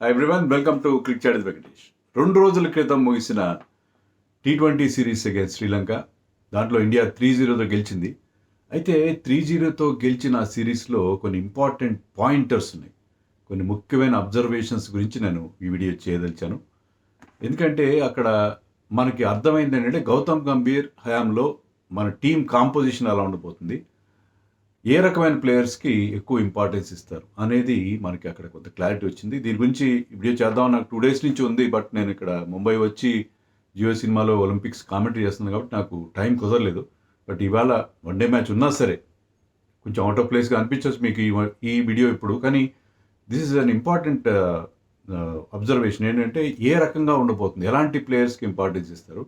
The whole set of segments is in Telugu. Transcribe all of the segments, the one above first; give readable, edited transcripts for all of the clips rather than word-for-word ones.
Everyone welcome to Cric Chat Venkatesh. 2 రోజుల క్రితం ముగిసిన T20 సిరీస్ అగైన్స్ శ్రీలంక. దాంట్లో ఇండియా 3-0తో గెలిచింది. అయితే 3-0తో గెలిచిన ఆ సిరీస్లో కొన్ని ఇంపార్టెంట్ పాయింటర్స్ ఉన్నాయి. కొన్ని ముఖ్యమైన అబ్జర్వేషన్స్ గురించి నేను ఈ వీడియో చేయదలిచాను. ఎందుకంటే అక్కడ మనకి అర్థమైంది ఏంటంటే గౌతమ్ గంభీర్ హయాంలో మన టీం కాంపోజిషన్ ఎలా ఉండబోతుంది, ఏ రకమైన ప్లేయర్స్కి ఎక్కువ ఇంపార్టెన్స్ ఇస్తారు అనేది మనకి అక్కడ కొంత క్లారిటీ వచ్చింది. దీని గురించి వీడియో చేద్దాం నాకు 2 డేస్ నుంచి ఉంది. బట్ నేను ఇక్కడ ముంబై వచ్చి జియో సినిమాలో ఒలింపిక్స్ కామెంటరీ చేస్తున్నాను కాబట్టి నాకు టైం కుదరలేదు. బట్ ఇవాళ వన్డే మ్యాచ్ ఉన్నా సరే కొంచెం అవుట్ ఆఫ్ ప్లేస్గా అనిపించవచ్చు మీకు ఈ వీడియో ఇప్పుడు. కానీ this is an important observation. ఏంటంటే ఏ రకంగా ఉండబోతుంది, ఎలాంటి ప్లేయర్స్కి ఇంపార్టెన్స్ ఇస్తారు,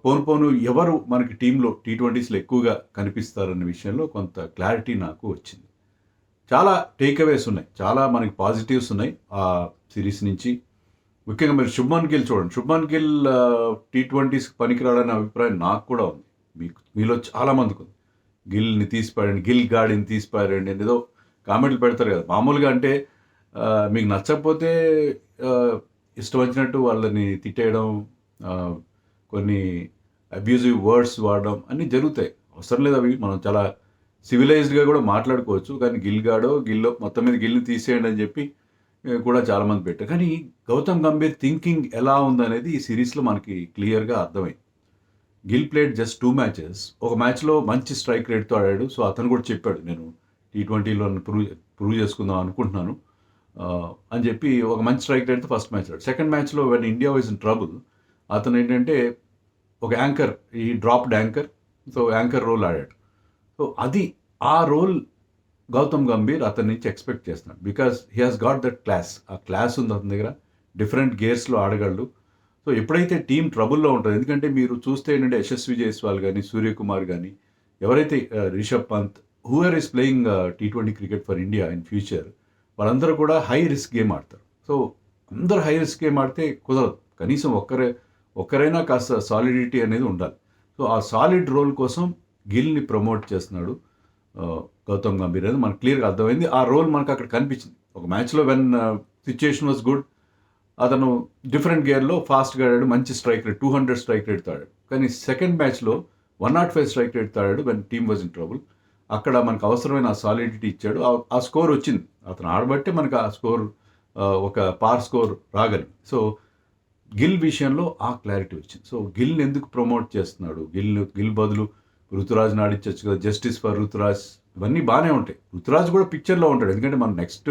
పోను ఎవరు మనకి టీంలో T20స్లో ఎక్కువగా కనిపిస్తారన్న విషయంలో కొంత క్లారిటీ నాకు వచ్చింది. చాలా టేక్అవేస్ ఉన్నాయి, చాలా మనకి పాజిటివ్స్ ఉన్నాయి ఆ సిరీస్ నుంచి. ముఖ్యంగా మీరు శుభ్మన్ గిల్ చూడండి. శుభ్మన్ గిల్ T20స్కి పనికిరాడనే అభిప్రాయం నాకు కూడా ఉంది, మీలో చాలామందికి ఉంది. గిల్ని తీసిపారండి, గిల్ గాడిని తీసిపారండి అని ఏదో కామెంట్లు పెడతారు కదా. మామూలుగా అంటే మీకు నచ్చకపోతే ఇష్టం వచ్చినట్టు వాళ్ళని తిట్టేయడం, కొన్ని అబ్యూజివ్ వర్డ్స్ వాడడం అన్నీ జరుగుతాయి. అవసరం లేదు, అవి మనం చాలా సివిలైజ్డ్గా కూడా మాట్లాడుకోవచ్చు. కానీ గిల్లో మొత్తం మీద గిల్ని తీసేయండి అని చెప్పి కూడా చాలామంది పెట్టారు. కానీ గౌతమ్ గంభీర్ థింకింగ్ ఎలా ఉందనేది ఈ సిరీస్లో మనకి క్లియర్గా అర్థమైంది. Gill played just 2 matches. ఒక మ్యాచ్లో మంచి స్ట్రైక్ రేట్తో ఆడాడు. సో అతను కూడా చెప్పాడు, నేను T20లో ప్రూవ్ చేసుకుందాం అనుకుంటున్నాను అని చెప్పి ఒక మంచి స్ట్రైక్ రేట్తో ఫస్ట్ మ్యాచ్ ఆడాడు. సెకండ్ మ్యాచ్లో when India was in trouble అతను ఏంటంటే ఒక యాంకర్, ఈ dropped anchor, so anchor role ఆడాడు. సో అది ఆ రోల్ గౌతమ్ గంభీర్ అతని నుంచి ఎక్స్పెక్ట్ చేస్తున్నాడు. Because he has got that class. ఆ క్లాస్ ఉంది అతని దగ్గర, డిఫరెంట్ గేర్స్లో ఆడగలడు. సో ఎప్పుడైతే టీం ట్రబుల్లో ఉంటుంది, ఎందుకంటే మీరు చూస్తే ఏంటంటే యశస్వి జైస్వాల్ కానీ, సూర్యకుమార్ కానీ, ఎవరైతే Rishabh Pant, who are is playing T20 cricket for India in future, వాళ్ళందరూ కూడా హై రిస్క్ గేమ్ ఆడతారు. సో అందరూ హై రిస్క్ గేమ్ ఆడితే కుదరదు. కనీసం ఒక్కరైనా కాస్త సాలిడిటీ అనేది ఉండాలి. సో ఆ సాలిడ్ రోల్ కోసం గిల్ని ప్రమోట్ చేస్తున్నాడు గౌతమ్ గంభీర్ అనేది మనకు క్లియర్గా అర్థమైంది. ఆ రోల్ మనకు అక్కడ కనిపించింది. ఒక మ్యాచ్లో వెన్ సిచ్యుయేషన్ వాజ్ గుడ్, అతను డిఫరెంట్ గేర్లో ఫాస్ట్గా ఆడాడు, మంచి స్ట్రైక్ రేట్, 200 స్ట్రైక్ రేట్తో ఆడాడు. కానీ సెకండ్ మ్యాచ్లో 105 స్ట్రైక్ రేట్తో ఆడాడు when team was in trouble. అక్కడ మనకు అవసరమైన ఆ సాలిడిటీ ఇచ్చాడు. ఆ స్కోర్ వచ్చింది. అతను ఆడబట్టే మనకు ఆ స్కోర్ ఒక పార్ స్కోర్ రాగలిగింది. సో గిల్ విషయంలో ఆ క్లారిటీ వచ్చింది. సో గిల్ని ఎందుకు ప్రమోట్ చేస్తున్నాడు, గిల్ బదులు రుతురాజ్ని ఆడించవచ్చు కదా, జస్టిస్ ఫర్ రుతురాజ్, ఇవన్నీ బాగానే ఉంటాయి. రుతురాజ్ కూడా పిక్చర్లో ఉంటాడు, ఎందుకంటే మనం next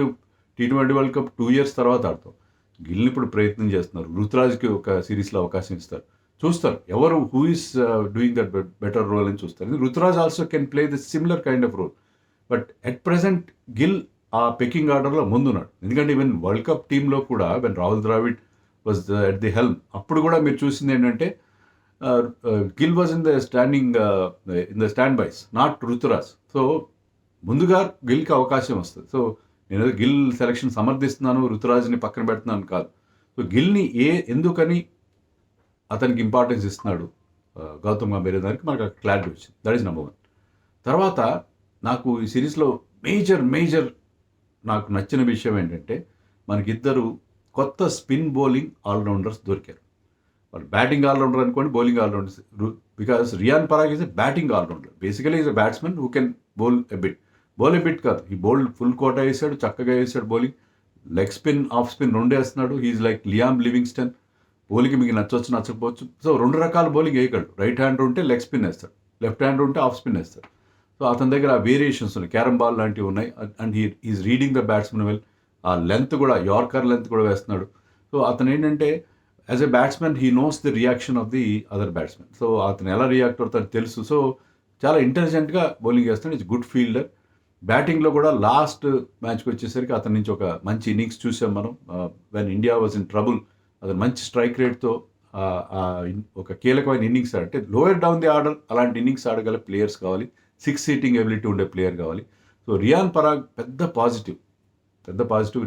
T20 world cup 2 years తర్వాత ఆడతాం. గిల్ని ఇప్పుడు ప్రయత్నం చేస్తున్నారు, రుతురాజ్కి ఒక సిరీస్లో అవకాశం ఇస్తారు, చూస్తారు ఎవరు who is doing that better role అని చూస్తారు. Ruturaj also can play the similar kind of role. But at present Gill ఆ పెకింగ్ ఆర్డర్లో ముందున్నాడు. ఎందుకంటే ఈవెన్ వరల్డ్ కప్ టీంలో కూడా when Rahul Dravid was at the helm, అప్పుడు కూడా మీరు చూసింది ఏంటంటే Gill was in the standbys, not Ruturaj. So ముందుగా గిల్కి అవకాశం వస్తుంది. సో నేను గిల్ సెలక్షన్ సమర్థిస్తున్నాను, రుతురాజ్ని పక్కన పెడుతున్నాను కాదు. సో గిల్ని ఎందుకని అతనికి ఇంపార్టెన్స్ ఇస్తున్నాడు గౌతమ్ గంభీర్ దానికి మనకు క్లారిటీ వచ్చింది. That is number 1. తర్వాత నాకు ఈ సిరీస్లో మేజర్ నాకు నచ్చిన విషయం ఏంటంటే మనకిద్దరు కొత్త స్పిన్ బౌలింగ్ ఆల్రౌండర్స్ దొరికారు. వాళ్ళు బ్యాటింగ్ ఆల్రౌండర్ అనుకోండి, bowling allrounders. Because Riyan Parag is a batting allrounder, basically is a batsmen who can bowl a bit కాదు, ఈ బౌల్డ్ ఫుల్ కోటా వేసాడు, చక్కగా వేసాడు bowling. Leg spin, off spin రెండు వేస్తున్నాడు. He is like Liam Livingstone. Bowling మీకు నచ్చవచ్చు నచ్చకపోవచ్చు, సో 2 రకాల బౌలింగ్ వేయగలడు. రైట్ హ్యాండ్ ఉంటే లెగ్ స్పిన్ వేస్తాడు, లెఫ్ట్ హ్యాండ్ ఉంటే ఆఫ్ స్పిన్ వేస్తాడు. సో అతని దగ్గర ఆ వేరియేషన్స్ ఉన్నాయి, క్యారమ్ బాల్ లాంటివి ఉన్నాయి. And is reading the batsmen well. ఆ లెంత్ కూడా, యార్కర్ లెంత్ కూడా వేస్తున్నాడు. సో అతను ఏంటంటే as a batsmen he knows the reaction of the other batsmen. So అతను ఎలా రియాక్ట్ అవుతాడో తెలుసు. సో చాలా ఇంటెలిజెంట్గా బౌలింగ్ వేస్తాడు. It's good fielder. బ్యాటింగ్లో కూడా లాస్ట్ మ్యాచ్కి వచ్చేసరికి అతని నుంచి ఒక మంచి ఇన్నింగ్స్ చూసాం మనం. When India was in trouble అతను మంచి స్ట్రైక్ రేట్తో ఒక కీలకమైన ఇన్నింగ్స్ అంటే లోయర్ డౌన్ ది ఆర్డర్ అలాంటి ఇన్నింగ్స్ ఆడగల ప్లేయర్స్ కావాలి. 6 సీటింగ్ ఎబిలిటీ ఉండే ప్లేయర్ కావాలి. సో రియాన్ పరాగ్ పెద్ద పాజిటివ్.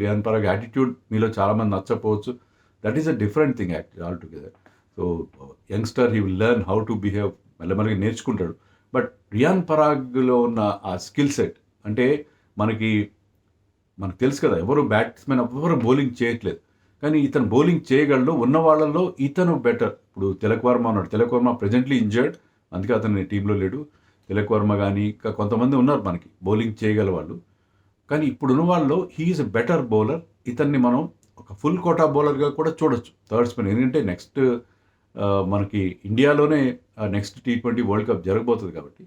రియాన్ పరాగ్ యాటిట్యూడ్ మీలో చాలామంది నచ్చకపోవచ్చు. That is a different thing actually all together. So youngster he will learn how to behave, మెల్లమెల్లగా నేర్చుకుంటాడు. బట్ రియాన్ పరాగ్లో ఉన్న ఆ స్కిల్ సెట్ అంటే మనకి మనకు తెలుసు కదా, ఎవరు బ్యాట్స్మెన్ ఎవరు బౌలింగ్ చేయట్లేదు. కానీ ఇతను బౌలింగ్ చేయగలడు. ఉన్న వాళ్ళల్లో ఇతను బెటర్. ఇప్పుడు తిలక్ వర్మ ఉన్నాడు. తిలక్ వర్మ ప్రెజెంట్లీ ఇంజర్డ్, అందుకే అతని టీంలో లేడు. తిలక్ వర్మ కానీ ఇంకా కొంతమంది ఉన్నారు మనకి బౌలింగ్ చేయగల వాళ్ళు. కానీ ఇప్పుడున్న వాళ్ళలో హీఈస్ ఎ బెటర్ బౌలర్. ఇతన్ని మనం ఒక ఫుల్ కోటా బౌలర్గా కూడా చూడొచ్చు, థర్డ్ స్పిన్. ఎందుకంటే నెక్స్ట్ మనకి ఇండియాలోనే నెక్స్ట్ T20 వరల్డ్ కప్ జరగబోతుంది కాబట్టి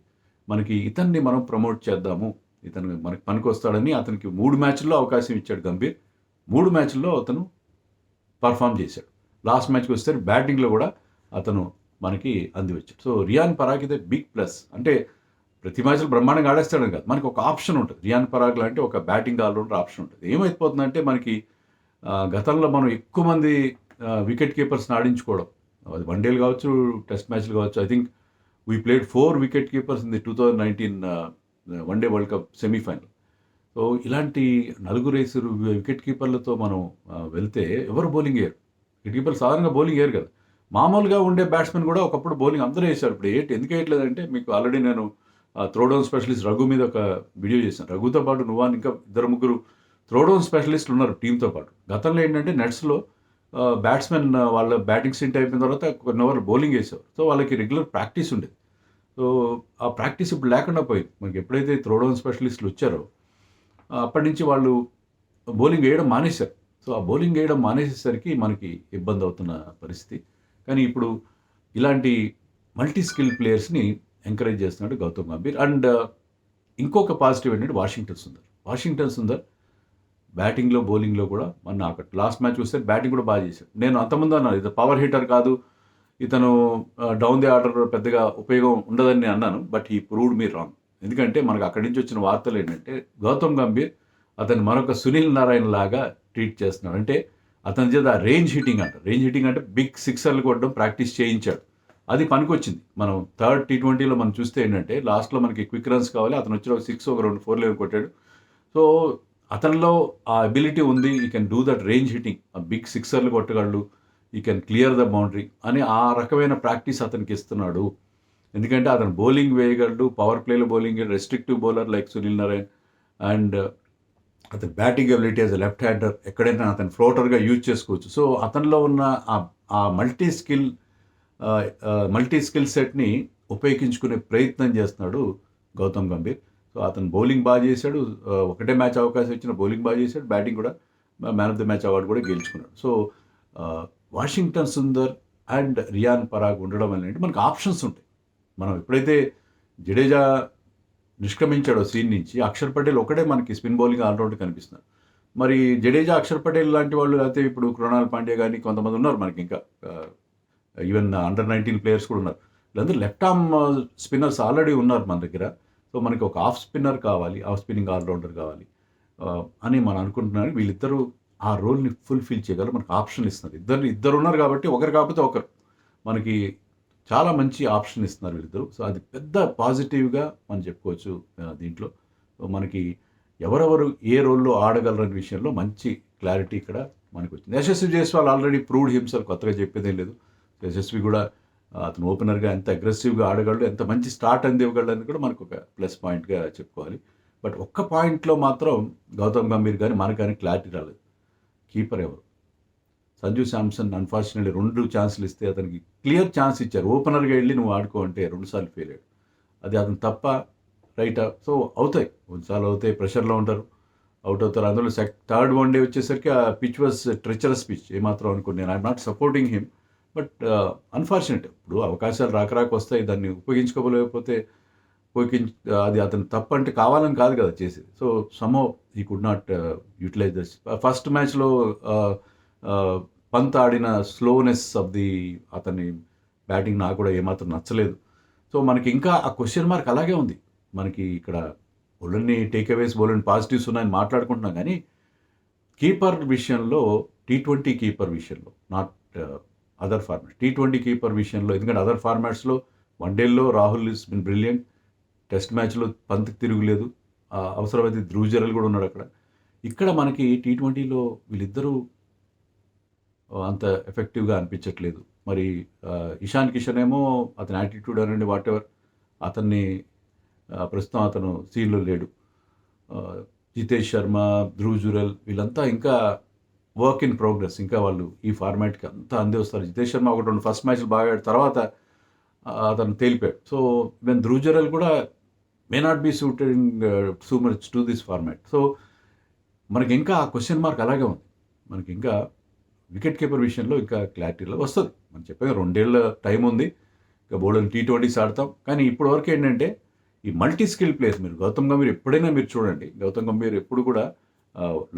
మనకి ఇతన్ని మనం ప్రమోట్ చేద్దాము, ఇతను మనకి పనికి వస్తాడని అతనికి 3 మ్యాచ్ల్లో అవకాశం ఇచ్చాడు గంభీర్. 3 మ్యాచ్ల్లో అతను పర్ఫామ్ చేశాడు. లాస్ట్ మ్యాచ్కి వస్తే బ్యాటింగ్లో కూడా అతను మనకి అందివచ్చాడు. సో రియాన్ పరాగ్ ఇదే బిగ్ ప్లస్. అంటే ప్రతి మ్యాచ్లో బ్రహ్మాండంగా ఆడేస్తాడని కాదు, మనకి ఒక ఆప్షన్ ఉంటుంది. రియాన్ పరాగ్ లాంటి ఒక బ్యాటింగ్ ఆల్రౌండర్ ఆప్షన్ ఉంటుంది. ఏమైపోతుందంటే మనకి గతంలో మనం ఎక్కువ మంది వికెట్ కీపర్స్ని ఆడించుకోవడం, అది వన్డేలు కావచ్చు, టెస్ట్ మ్యాచ్లు కావచ్చు. I think we played 4 wicket keepers in the 2019 one day world cup semi-final. So ఇలాంటి నలుగురు రేసురు వికెట్ కీపర్లతో మనం వెళ్తే ఎవరు బౌలింగ్ వేయరు. వికెట్ కీపర్ సాధారణంగా బౌలింగ్ వేయరు కదా. మామూలుగా ఉండే బ్యాట్స్మెన్ కూడా ఒకప్పుడు బౌలింగ్ అందరూ వేశారు. ఇప్పుడు ఎందుకు వేయట్లేదంటే, మీకు ఆల్రెడీ నేను త్రోడౌన్ స్పెషలిస్ట్ రఘు మీద ఒక వీడియో చేశాను. రఘుతో పాటు నువ్వా ఇంకా 2-3 త్రోడౌన్ స్పెషలిస్టులు ఉన్నారు టీంతో పాటు. గతంలో ఏంటంటే నెట్స్లో బ్యాట్స్మెన్ వాళ్ళ బ్యాటింగ్ స్టింట్ అయిపోయిన తర్వాత కొన్ని ఓవర్లు బౌలింగ్ వేసేవారు. సో వాళ్ళకి రెగ్యులర్ ప్రాక్టీస్ ఉండేది. సో ఆ ప్రాక్టీస్ ఇప్పుడు లేకుండా పోయింది. మనకి ఎప్పుడైతే త్రోడౌన్ స్పెషలిస్టులు వచ్చారో అప్పటి నుంచి వాళ్ళు బౌలింగ్ వేయడం మానేశారు. సో ఆ బౌలింగ్ వేయడం మానేసేసరికి మనకి ఇబ్బంది అవుతున్న పరిస్థితి. కానీ ఇప్పుడు ఇలాంటి మల్టీ స్కిల్ ప్లేయర్స్ని ఎంకరేజ్ చేస్తున్నాడు గౌతమ్ గంభీర్. అండ్ ఇంకొక పాజిటివ్ ఏంటంటే వాషింగ్టన్ సుందర్ బ్యాటింగ్లో బౌలింగ్లో కూడా మన అక్కడ లాస్ట్ మ్యాచ్ చూస్తే బ్యాటింగ్ కూడా బాగా చేశాడు. నేను అంతకుముందు అన్నాను, ఇది పవర్ హిట్టర్ కాదు, ఇతను డౌన్ ది ఆర్డర్ పెద్దగా ఉపయోగం ఉండదని నేను అన్నాను. But he proved me wrong. ఎందుకంటే మనకు అక్కడి నుంచి వచ్చిన వార్తలు ఏంటంటే గౌతమ్ గంభీర్ అతను మరొక సునీల్ నారాయణ లాగా ట్రీట్ చేస్తున్నాడు. అంటే అతని చేత రేంజ్ హిట్టింగ్ అంటే బిగ్ సిక్సర్లు కొట్టడం ప్రాక్టీస్ చేయించాడు. అది పనికొచ్చింది. మనం థర్డ్ T20లో మనం చూస్తే ఏంటంటే లాస్ట్లో మనకి క్విక్ రన్స్ కావాలి, అతను వచ్చిన ఒక 6 ఒక 2 4 కొట్టాడు. సో అతనిలో ఆ అబిలిటీ ఉంది. ఈ can do that range hitting, ఆ బిగ్ సిక్సర్లు కొట్టగలడు, ఈ కెన్ క్లియర్ ద బౌండరీ అని ఆ రకమైన ప్రాక్టీస్ అతనికి ఇస్తున్నాడు. ఎందుకంటే అతను బౌలింగ్ వేయగలడు, పవర్ ప్లేలో bowling, restrictive bowler like Sunil Narine. And అతని batting ability as left hander ఎక్కడైనా అతను ఫ్లోటర్గా యూజ్ చేసుకోవచ్చు. సో అతనిలో ఉన్న ఆ మల్టీ స్కిల్ సెట్ని ఉపయోగించుకునే ప్రయత్నం చేస్తున్నాడు గౌతమ్ గంభీర్. సో అతను బౌలింగ్ బాగా చేశాడు. ఒకటే మ్యాచ్ అవకాశం ఇచ్చిన బౌలింగ్ బాగా చేశాడు, బ్యాటింగ్ కూడా man of the match award కూడా గెలుచుకున్నాడు. సో వాషింగ్టన్ సుందర్ అండ్ రియాన్ పరాగ్ ఉండడం అనేది మనకు ఆప్షన్స్ ఉంటాయి. మనం ఎప్పుడైతే జడేజా నిష్క్రమించాడో సీన్ నుంచి, అక్షర్ పటేల్ ఒకటే మనకి స్పిన్ బౌలింగ్ ఆల్రౌండ్ కనిపిస్తున్నారు. మరి జడేజా, అక్షర్ పటేల్ లాంటి వాళ్ళు, అయితే ఇప్పుడు కృణాల్ పాండ్యా కానీ కొంతమంది ఉన్నారు మనకి, ఇంకా ఈవెన్ అండర్-19 ప్లేయర్స్ కూడా ఉన్నారు. వీళ్ళందరూ లెఫ్ట్ ఆర్మ్ స్పిన్నర్స్ ఆల్రెడీ ఉన్నారు మన దగ్గర. సో మనకి ఒక ఆఫ్ స్పిన్నర్ కావాలి, ఆఫ్ స్పిన్నింగ్ ఆల్రౌండర్ కావాలి అని మనం అనుకుంటున్నాను. వీళ్ళిద్దరూ ఆ రోల్ని ఫుల్ఫిల్ చేయగలరు, మనకు ఆప్షన్ ఇస్తున్నారు. ఇద్దరు ఉన్నారు కాబట్టి ఒకరు కాకపోతే ఒకరు మనకి చాలా మంచి ఆప్షన్ ఇస్తున్నారు వీళ్ళిద్దరు. సో అది పెద్ద పాజిటివ్గా మనం చెప్పుకోవచ్చు దీంట్లో. సో మనకి ఎవరెవరు ఏ రోల్లో ఆడగలరనే విషయంలో మంచి క్లారిటీ ఇక్కడ మనకు వచ్చింది. Yashasvi Jaiswal already proved himself, కొత్తగా చెప్పేదేం లేదు. యశస్వి కూడా అతను ఓపెనర్గా ఎంత అగ్రెసివ్గా ఆడగలడు, ఎంత మంచి స్టార్ట్ అందివ్వగలడు అని కూడా మనకు ఒక ప్లస్ పాయింట్గా చెప్పుకోవాలి. బట్ ఒక్క పాయింట్లో మాత్రం గౌతమ్ గంభీర్ కానీ మనకు కానీ క్లారిటీ రాలేదు. కీపర్ ఎవరు? సంజు శాంసన్ అన్ఫార్చునేట్లీ 2 ఛాన్సులు ఇస్తే అతనికి క్లియర్ ఛాన్స్ ఇచ్చారు. ఓపెనర్గా వెళ్ళి నువ్వు ఆడుకో అంటే 2 సార్లు ఫెయిల్ అయ్యాడు. అది అతను తప్ప రైటా? సో అవుతాయి, కొన్నిసార్లు అవుతాయి, ప్రెషర్లో ఉంటారు, అవుట్ అవుతారు. అందులో థర్డ్ వన్డే వచ్చేసరికి ఆ పిచ్ వాజ్ ట్రెచరస్ పిచ్. ఏమాత్రం అనుకోండి, నేను I'm not supporting him, but unfortunate. ఇప్పుడు అవకాశాలు రాక వస్తాయి, దాన్ని ఉపయోగించుకోలేకపోతే అది అతను తప్పు అంటే కావాలని కాదు కదా చేసేది. So somehow he could not utilize this. First మ్యాచ్లో పంత్ ఆడిన స్లోనెస్ ఆఫ్ ది అతని బ్యాటింగ్ నాకు కూడా ఏమాత్రం నచ్చలేదు. సో మనకి ఇంకా ఆ క్వశ్చన్ మార్క్ అలాగే ఉంది. మనకి ఇక్కడ బౌలర్ని టేక్అవేస్, బౌలర్ని పాజిటివ్స్ ఉన్నాయని మాట్లాడుకుంటున్నాం, కానీ కీపర్ విషయంలో, T20 కీపర్ విషయంలో, not other format, T20 keeper విషయంలో. ఎందుకంటే అదర్ ఫార్మాట్స్లో వన్డేల్లో Rahul is been brilliant, test మ్యాచ్లో పంత్కి తిరుగులేదు, అవసరమైతే ధ్రువ్ జరల్ కూడా ఉన్నాడు అక్కడ. ఇక్కడ మనకి T20లో వీళ్ళిద్దరూ అంత ఎఫెక్టివ్గా అనిపించట్లేదు. మరి ఇషాన్ కిషన్ ఏమో అతని యాటిట్యూడ్ అనండి వాట్ ఎవర్, అతన్ని ప్రస్తుతం అతను సీన్లో లేడు. జితేష్ శర్మ, ధ్రువ్ జురెల్ వీళ్ళంతా ఇంకా వర్క్ ఇన్ ప్రోగ్రెస్. ఇంకా వాళ్ళు ఈ ఫార్మాట్కి అంతా అందే వస్తారు. జితేష్ శర్మ ఒకటి రెండు ఫస్ట్ మ్యాచ్లు బాగా ఆడిన తర్వాత అతను తేలిపోయాడు. సో ఈవెన్ ధ్రువ్ జురెల్ కూడా may not be suited so much to this format. So మనకి ఇంకా ఆ క్వశ్చన్ మార్క్ అలాగే ఉంది. మనకి ఇంకా వికెట్ కీపర్ విషయంలో ఇంకా క్లారిటీలో వస్తుంది. మనం చెప్పాక 2 ఏళ్ళ టైం ఉంది. ఇంకా బోల్డెన్ T20s ఆడతాం. కానీ ఇప్పటి వరకు ఏంటంటే ఈ మల్టీ స్కిల్ ప్లేయర్స్ మీరు గౌతమ్ గంభీర్ ఎప్పుడైనా మీరు చూడండి. గౌతమ్ గంభీర్ ఎప్పుడు కూడా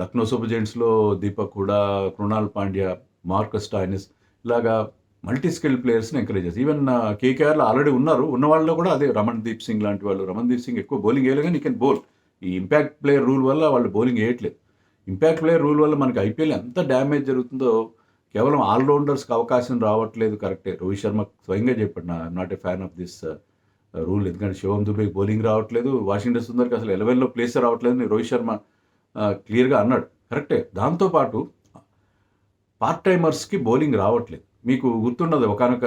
లక్నో సూపర్ జెయింట్స్లో దీపక్ హూడా, కృణాల్ పాండ్యా, మార్కస్ స్టాయినిస్ ఇలాగా మల్టీ స్కిల్ ప్లేయర్స్ని ఎంకరేజ్ చేస్తారు. ఈవెన్ కేకేఆర్లో ఆల్రెడీ ఉన్నారు. ఉన్న వాళ్ళలో కూడా అదే రమణ్ దీప్ సింగ్ లాంటి వాళ్ళు. రమణ్ దీప్ సింగ్ ఎక్కువ బౌలింగ్ వేయలేదు కానీ ఈ కెన్ బౌల్. ఈ ఇంపాక్ట్ ప్లేయర్ రూల్ వల్ల వాళ్ళు బౌలింగ్ వేయట్లేదు. ఇంపాక్ట్ ప్లేయర్ రూల్ వల్ల మనకి ఐపీఎల్ ఎంత డ్యామేజ్ జరుగుతుందో, కేవలం ఆల్రౌండర్స్కి అవకాశం రావట్లేదు కరెక్టే. రోహిత్ శర్మ స్వయంగా చెప్పాడు, not a fan of this rule. ఎందుకంటే శివం దుబేకి బౌలింగ్ రావట్లేదు, వాషింగ్టన్ సుందర్కి అసలు 11లో ప్లేసే రావట్లేదు అని రోహిత్ శర్మ క్లియర్గా అన్నాడు. కరెక్టే. దాంతోపాటు పార్ట్ టైమర్స్కి బౌలింగ్ రావట్లేదు. మీకు గుర్తున్నది ఒకనొక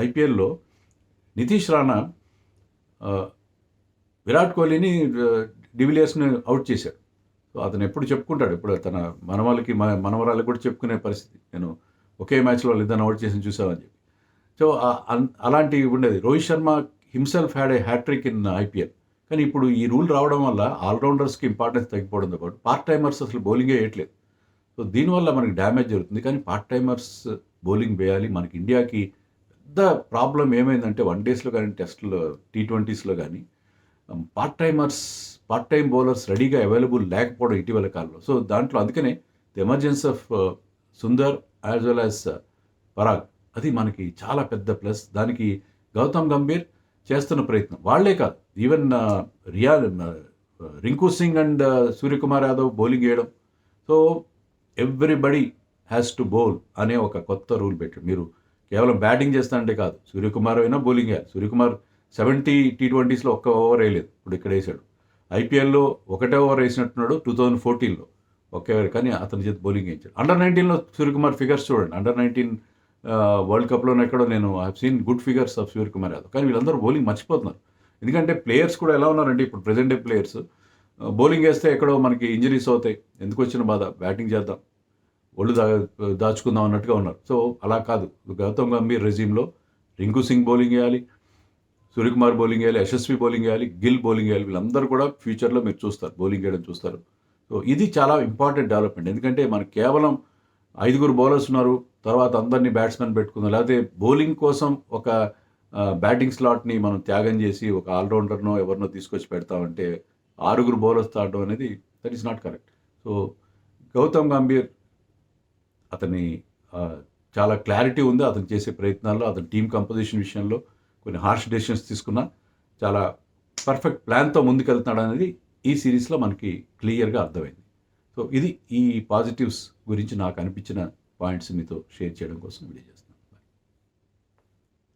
ఐపీఎల్లో నితీష్ రాణా విరాట్ కోహ్లీని డివిలియర్స్ని అవుట్ చేశాడు. సో అతను ఎప్పుడు చెప్పుకుంటాడు, ఇప్పుడు తన మనవరాళ్ళకి కూడా చెప్పుకునే పరిస్థితి, నేను ఒకే మ్యాచ్లో వాళ్ళు ఇద్దరు అవుట్ చేసి చూసామని చెప్పి. సో అలాంటివి ఉండేది. Rohit Sharma himself had a hattrick in IPL. కానీ ఇప్పుడు ఈ రూల్ రావడం వల్ల ఆల్రౌండర్స్కి ఇంపార్టెన్స్ తగ్గిపోవడంతో పాటు పార్ట్ టైమర్స్ అసలు బౌలింగే వేయట్లేదు. సో దీనివల్ల మనకి డ్యామేజ్ జరుగుతుంది. కానీ పార్ట్ టైమర్స్ బౌలింగ్ వేయాలి. మనకి ఇండియాకి పెద్ద ప్రాబ్లం ఏమైందంటే వన్ డేస్లో కానీ టెస్ట్లో T20sలో కానీ పార్ట్ టైం బౌలర్స్ రెడీగా అవైలబుల్ లేకపోవడం ఇటీవల కాలంలో. సో దాంట్లో అందుకనే the emergence of Sundar as well as Parag అది మనకి చాలా పెద్ద ప్లస్. దానికి గౌతమ్ గంభీర్ చేస్తున్న ప్రయత్నం వాళ్లే కాదు, even Rinku Singh and Suryakumar Yadav bowling వేయడం. So everybody has to bowl అనే ఒక కొత్త రూల్ పెట్టాడు. మీరు కేవలం బ్యాటింగ్ చేస్తానంటే కాదు, సూర్యకుమార్ అయినా బౌలింగ్ వేయాలి. సూర్యకుమార్ 70 T20sలో ఒక్క ఓవర్ వేయలేదు, ఇప్పుడు ఇక్కడ వేసాడు. ఐపీఎల్లో ఒకటే ఓవర్ వేసినట్టున్నాడు 2014లో ఒకే ఓవర్, కానీ అతని చేతి బౌలింగ్ వేయించాడు. అండర్-19లో సూర్యకుమార్ ఫిగర్స్ చూడండి. అండర్-19 వరల్డ్ కప్లోనే ఎక్కడో నేను I have seen good figures of Suryakumar Yadav. కానీ వీళ్ళందరూ బౌలింగ్ మర్చిపోతున్నారు. ఎందుకంటే ప్లేయర్స్ కూడా ఎలా ఉన్నారంటే ఇప్పుడు ప్రెజెంట్ డే ప్లేయర్స్ బౌలింగ్ వేస్తే ఎక్కడో మనకి ఇంజరీస్ అవుతాయి, ఎందుకు వచ్చిన బాధ, బ్యాటింగ్ చేద్దాం, ఒళ్ళు దాచుకుందాం అన్నట్టుగా ఉన్నారు. సో అలా కాదు. గౌతమ్ గంభీర్ రెజీమ్లో రింకు సింగ్ బౌలింగ్ వేయాలి, సూర్యకుమార్ బౌలింగ్ వేయాలి, యశస్వి బౌలింగ్ వేయాలి, గిల్ బౌలింగ్ వేయాలి. వీళ్ళందరూ కూడా ఫ్యూచర్లో మీరు చూస్తారు బౌలింగ్ వేయడం చూస్తారు. సో ఇది చాలా ఇంపార్టెంట్ డెవలప్మెంట్. ఎందుకంటే మనకు కేవలం 5 బౌలర్స్ ఉన్నారు, తర్వాత అందరినీ బ్యాట్స్మెన్ పెట్టుకుందాం, లేకపోతే బౌలింగ్ కోసం ఒక బ్యాటింగ్ స్లాట్ని మనం త్యాగం చేసి ఒక ఆల్రౌండర్నో ఎవరినో తీసుకొచ్చి పెడతామంటే 6 బౌలర్స్ ఆడడం అనేది that is not correct. So Gautam Gambhir అతని చాలా క్లారిటీ ఉంది అతను చేసే ప్రయత్నాల్లో. అతని టీమ్ కంపోజిషన్ విషయంలో కొన్ని హార్ష్ డెసిషన్స్ తీసుకున్నా చాలా పర్ఫెక్ట్ ప్లాన్తో ముందుకెళ్తున్నాడు అనేది ఈ సిరీస్లో మనకి క్లియర్గా అర్థమైంది. సో ఇది ఈ పాజిటివ్స్ గురించి నాకు అనిపించిన పాయింట్స్ మీతో షేర్ చేయడం కోసం వీడియో చేస్తాను.